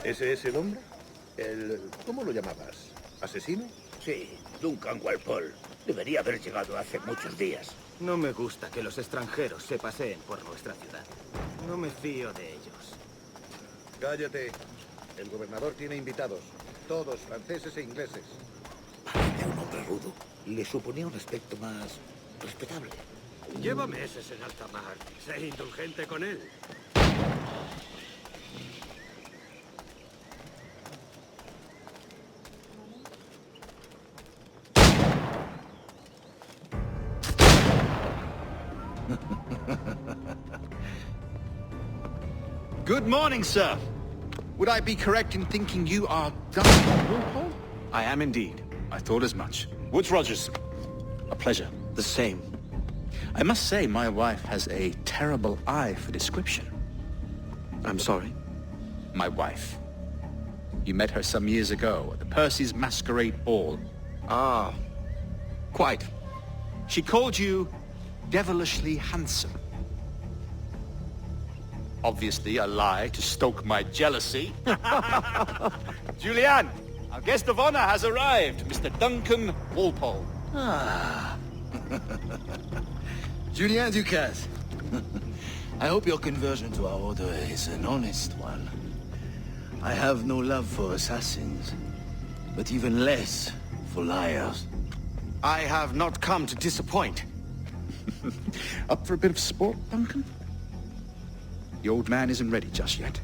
¿Ese es el hombre? ¿Cómo lo llamabas? ¿Asesino? Sí, Duncan Walpole. Debería haber llegado hace muchos días. No me gusta que los extranjeros se paseen por nuestra ciudad. No me fío de ellos. Cállate. El gobernador tiene invitados. Todos franceses e ingleses. Parece un hombre rudo. Le suponía un aspecto más respetable. Lleva meses en alta mar. Sé indulgente con él. Good morning, sir. Would I be correct in thinking you are Duncan Walpole? I am indeed. I thought as much. Woods Rogers. A pleasure. The same. I must say my wife has a terrible eye for description. I'm sorry. My wife. You met her some years ago at the Percy's Masquerade Ball. Ah, quite. She called you devilishly handsome. Obviously a lie to stoke my jealousy. Julianne, our guest of honor has arrived, Mr. Duncan Walpole. Ah. Julien Ducasse. I hope your conversion to our order is an honest one. I have no love for assassins, but even less for liars. I have not come to disappoint. Up for a bit of sport, Duncan? The old man isn't ready just yet.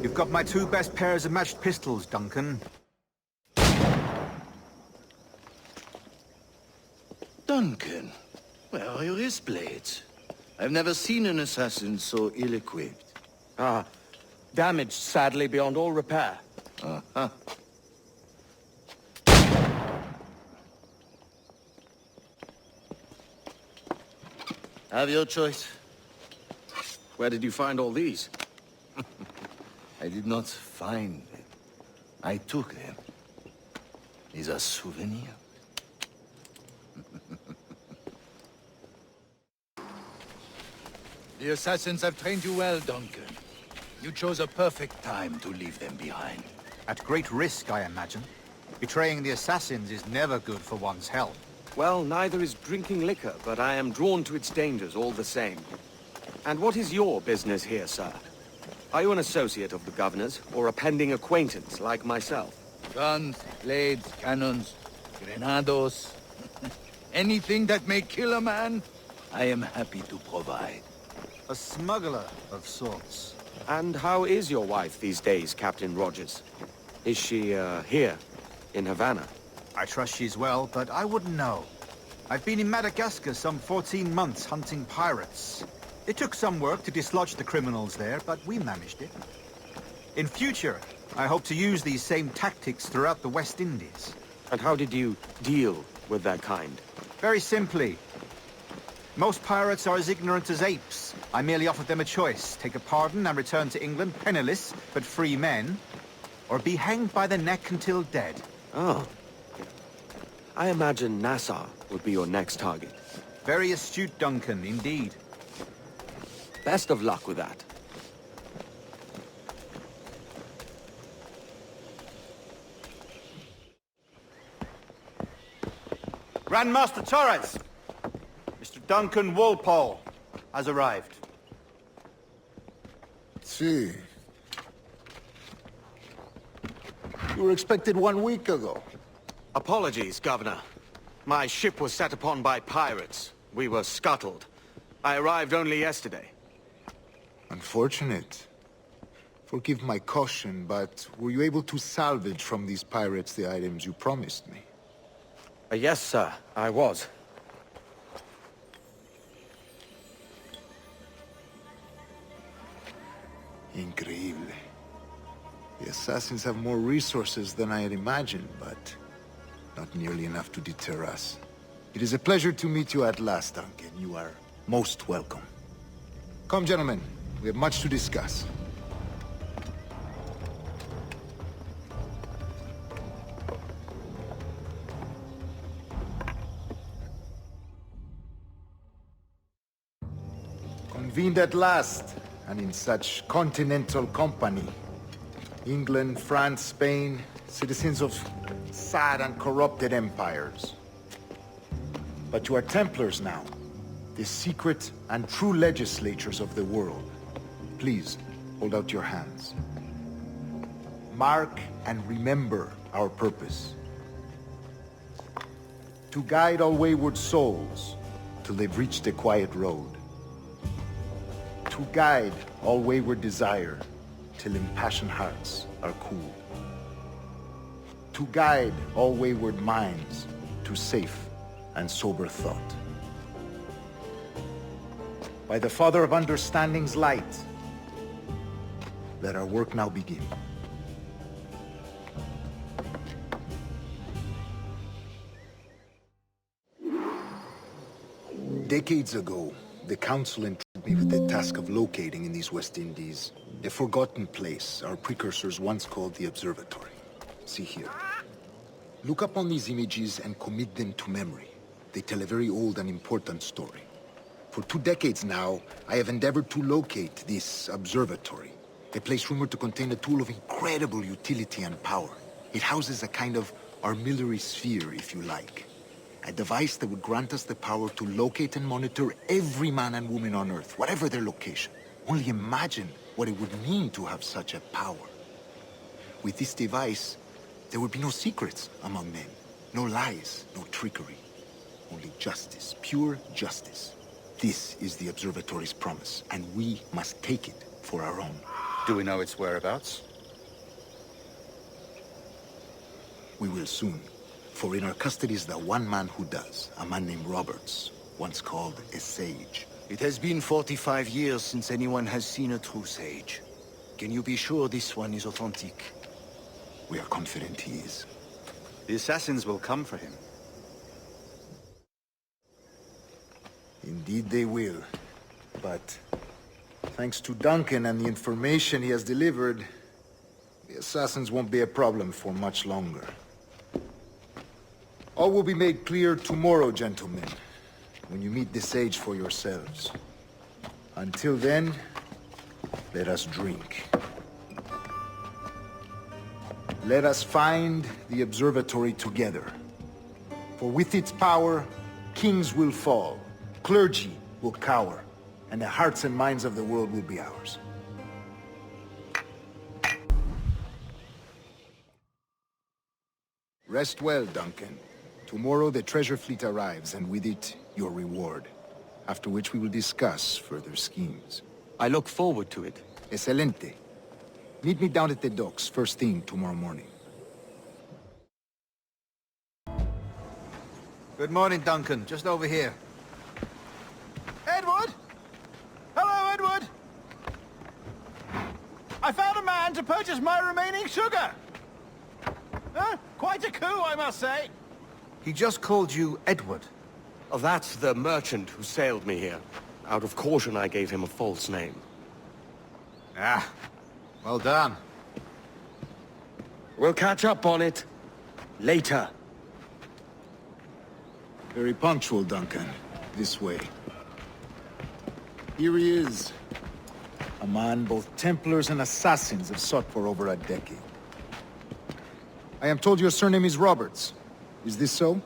You've got my 2 best pairs of matched pistols, Duncan. Duncan, where are your wrist blades? I've never seen an assassin so ill-equipped. Ah, damaged sadly beyond all repair. Uh-huh. Have your choice. Where did you find all these? I did not find them. I took them. These are souvenirs. The assassins have trained you well, Duncan. You chose a perfect time to leave them behind. At great risk, I imagine. Betraying the assassins is never good for one's health. Well, neither is drinking liquor, but I am drawn to its dangers all the same. And what is your business here, sir? Are you an associate of the governor's, or a pending acquaintance like myself? Guns, blades, cannons, grenados. Anything that may kill a man, I am happy to provide. A smuggler of sorts. And how is your wife these days, Captain Rogers? Is she, here, in Havana? I trust she's well, but I wouldn't know. I've been in Madagascar some 14 months hunting pirates. It took some work to dislodge the criminals there, but we managed it. In future, I hope to use these same tactics throughout the West Indies. And how did you deal with that kind? Very simply. Most pirates are as ignorant as apes. I merely offered them a choice. Take a pardon and return to England penniless, but free men. Or be hanged by the neck until dead. Oh. I imagine Nassau would be your next target. Very astute, Duncan, indeed. Best of luck with that. Grandmaster Torres! Mr. Duncan Walpole has arrived. Sí. You were expected 1 week ago. Apologies, Governor. My ship was set upon by pirates. We were scuttled. I arrived only yesterday. Unfortunate. Forgive my caution, but were you able to salvage from these pirates the items you promised me? Yes, sir, I was. Increíble. The assassins have more resources than I had imagined, but not nearly enough to deter us. It is a pleasure to meet you at last, Duncan. You are most welcome. Come, gentlemen. We have much to discuss. Convened at last, and in such continental company. England, France, Spain, citizens of sad and corrupted empires. But you are Templars now, the secret and true legislators of the world. Please, hold out your hands. Mark and remember our purpose. To guide all wayward souls till they've reached a quiet road. To guide all wayward desire till impassioned hearts are cooled. To guide all wayward minds to safe and sober thought. By the Father of Understanding's light, let our work now begin. Decades ago, the Council entrusted me with the task of locating in these West Indies a forgotten place our precursors once called the Observatory. See here. Look upon these images and commit them to memory. They tell a very old and important story. For 2 decades now, I have endeavored to locate this observatory, a place rumored to contain a tool of incredible utility and power. It houses a kind of armillary sphere, if you like. A device that would grant us the power to locate and monitor every man and woman on Earth, whatever their location. Only imagine what it would mean to have such a power. With this device, there would be no secrets among men, no lies, no trickery. Only justice, pure justice. This is the Observatory's promise, and we must take it for our own. Do we know its whereabouts? We will soon. For in our custody is the one man who does, a man named Roberts, once called a sage. It has been 45 years since anyone has seen a true sage. Can you be sure this one is authentic? We are confident he is. The assassins will come for him. Indeed they will. But thanks to Duncan and the information he has delivered, the assassins won't be a problem for much longer. All will be made clear tomorrow, gentlemen, when you meet the sage for yourselves. Until then, let us drink. Let us find the observatory together. For with its power, kings will fall, clergy will cower, and the hearts and minds of the world will be ours. Rest well, Duncan. Tomorrow the treasure fleet arrives, and with it, your reward. After which we will discuss further schemes. I look forward to it. Excelente. Meet me down at the docks first thing tomorrow morning. Good morning, Duncan. Just over here. Edward? Hello, Edward! I found a man to purchase my remaining sugar! Huh? Quite a coup, I must say. He just called you Edward. Oh, that's the merchant who sailed me here. Out of caution, I gave him a false name. Ah, well done. We'll catch up on it later. Very punctual, Duncan. This way. Here he is. A man both Templars and Assassins have sought for over a decade. I am told your surname is Roberts. Is this so?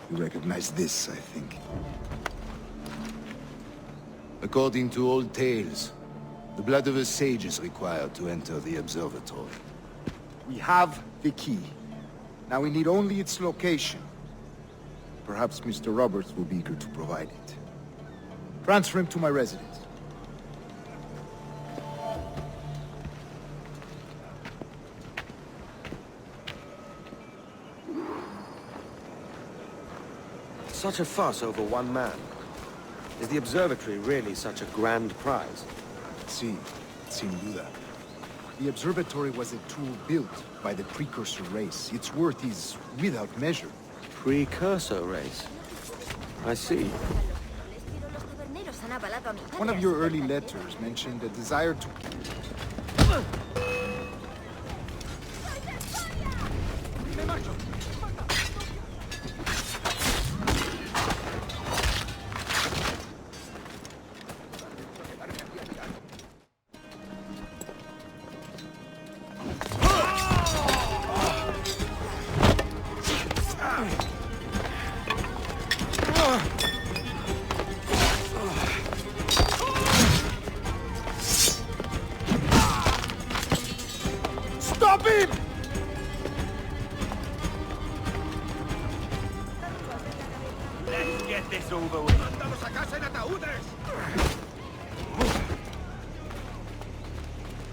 You recognize this, I think. According to old tales, the blood of a sage is required to enter the observatory. We have the key. Now we need only its location. Perhaps Mr. Roberts will be eager to provide it. Transfer him to my residence. Such a fuss over one man. Is the observatory really such a grand prize? See, sin duda. The observatory was a tool built by the precursor race. Its worth is without measure. Precursor race? I see. One of your early letters mentioned a desire to... Stop him! Let's get this over with. ¡Mándalos a casa en ataúdes!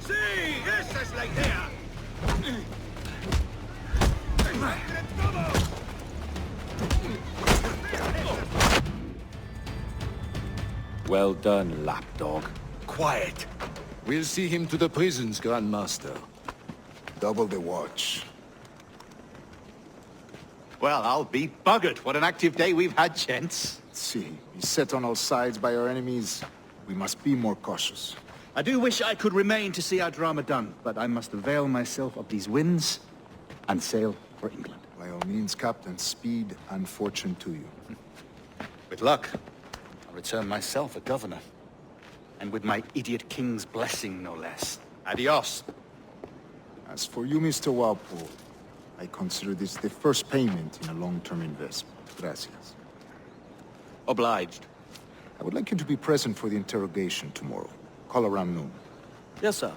¡Sí! ¡Esa es la idea! ¡Entre todos! Well done, lapdog. Quiet. We'll see him to the prisons, Grand Master. Double the watch. Well, I'll be buggered. What an active day we've had, gents. See, beset on all sides by our enemies. We must be more cautious. I do wish I could remain to see our drama done, but I must avail myself of these winds and sail for England. By all means, Captain, speed and fortune to you. With luck, I'll return myself a governor. And with my idiot king's blessing, no less. Adios. As for you, Mr. Walpole, I consider this the first payment in a long-term investment. Gracias. Obliged. I would like you to be present for the interrogation tomorrow. Call around noon. Yes, sir.